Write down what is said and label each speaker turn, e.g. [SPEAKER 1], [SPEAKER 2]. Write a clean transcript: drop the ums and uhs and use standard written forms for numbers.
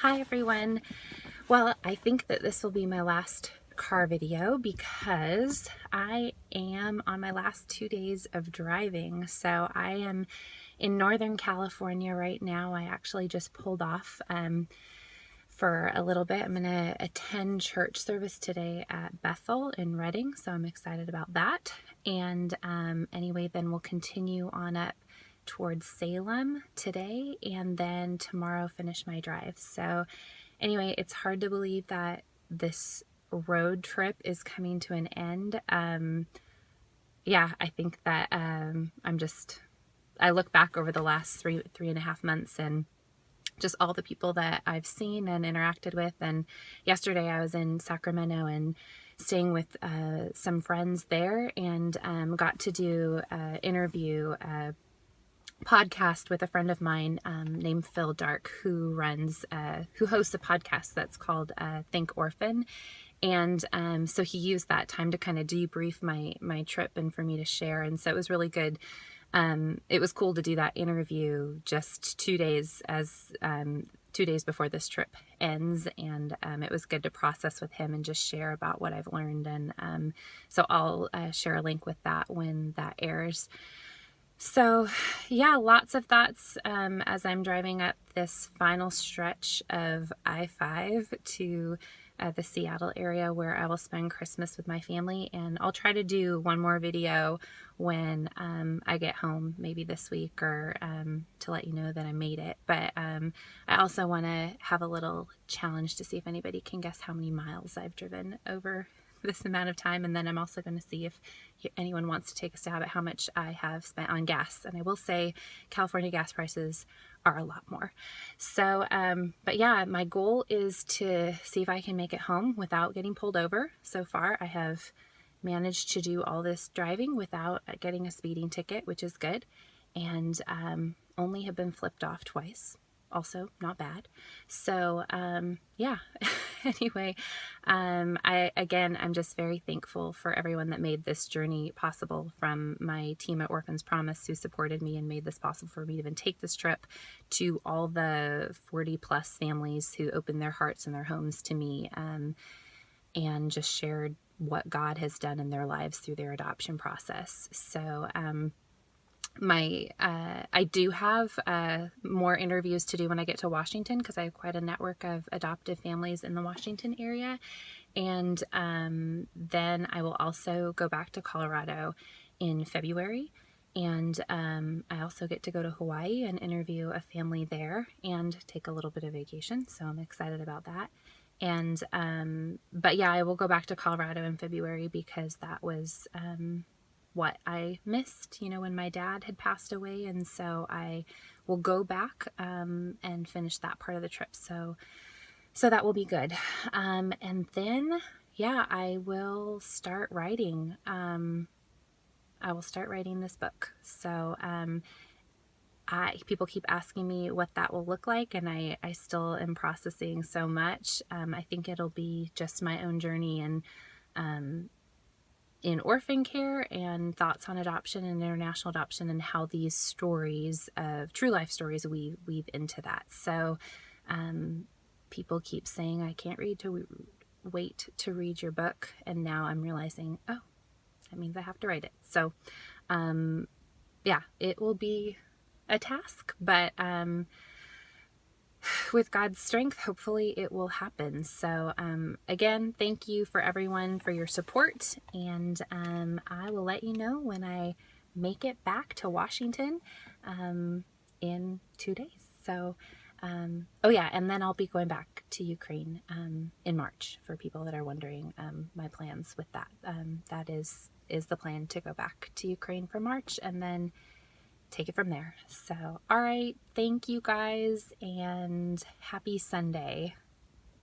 [SPEAKER 1] Hi everyone. Well, I think that this will be my last car video because I am on my last 2 days of driving. So I am in Northern California right now. I actually just pulled off for a little bit. I'm going to attend church service today at Bethel in Redding, so I'm excited about that. And anyway, then we'll continue on up towards Salem today, and then tomorrow finish my drive. So anyway, it's hard to believe that this road trip is coming to an end. Yeah, I think that I look back over the last three and a half months and just all the people that I've seen and interacted with. And yesterday I was in Sacramento and staying with some friends there, and got to do an interview, podcast with a friend of mine named Phil Dark, who hosts a podcast that's called Think Orphan. And so he used that time to kind of debrief my trip and for me to share. And so it was really good. It was cool to do that interview just 2 days 2 days before this trip ends. And it was good to process with him and just share about what I've learned. And so I'll share a link with that when that airs. So yeah, lots of thoughts as I'm driving up this final stretch of I-5 to the Seattle area where I will spend Christmas with my family. And I'll try to do one more video when I get home, maybe this week, or to let you know that I made it. But I also want to have a little challenge to see if anybody can guess how many miles I've driven over this amount of time. And then I'm also going to see if anyone wants to take a stab at how much I have spent on gas. And I will say California gas prices are a lot more. So, but yeah, my goal is to see if I can make it home without getting pulled over. So far, I have managed to do all this driving without getting a speeding ticket, which is good. And only have been flipped off twice. Also not bad. So yeah. Anyway, I'm just very thankful for everyone that made this journey possible, from my team at Orphans Promise, who supported me and made this possible for me to even take this trip, to all the 40 plus families who opened their hearts and their homes to me and just shared what God has done in their lives through their adoption process. So I do have more interviews to do when I get to Washington, because I have quite a network of adoptive families in the Washington area. And then I will also go back to Colorado in February. And I also get to go to Hawaii and interview a family there and take a little bit of vacation. So I'm excited about that. And but yeah, I will go back to Colorado in February because that was what I missed, when my dad had passed away. And so I will go back and finish that part of the trip. So that will be good. And then, yeah, I will start writing. This book. So people keep asking me what that will look like, and I still am processing so much. I think it'll be just my own journey and in orphan care and thoughts on adoption and international adoption, and how these stories of true life stories weave into that. So people keep saying I can't wait to read your book, and now I'm realizing, oh, that means I have to write it. So yeah, it will be a task, but with God's strength, hopefully it will happen. So again, thank you for everyone for your support, and I will let you know when I make it back to Washington in 2 days. So oh yeah, and then I'll be going back to Ukraine in March, for people that are wondering my plans with that. That is the plan, to go back to Ukraine for March and then take it from there. So, all right. Thank you guys, and happy Sunday.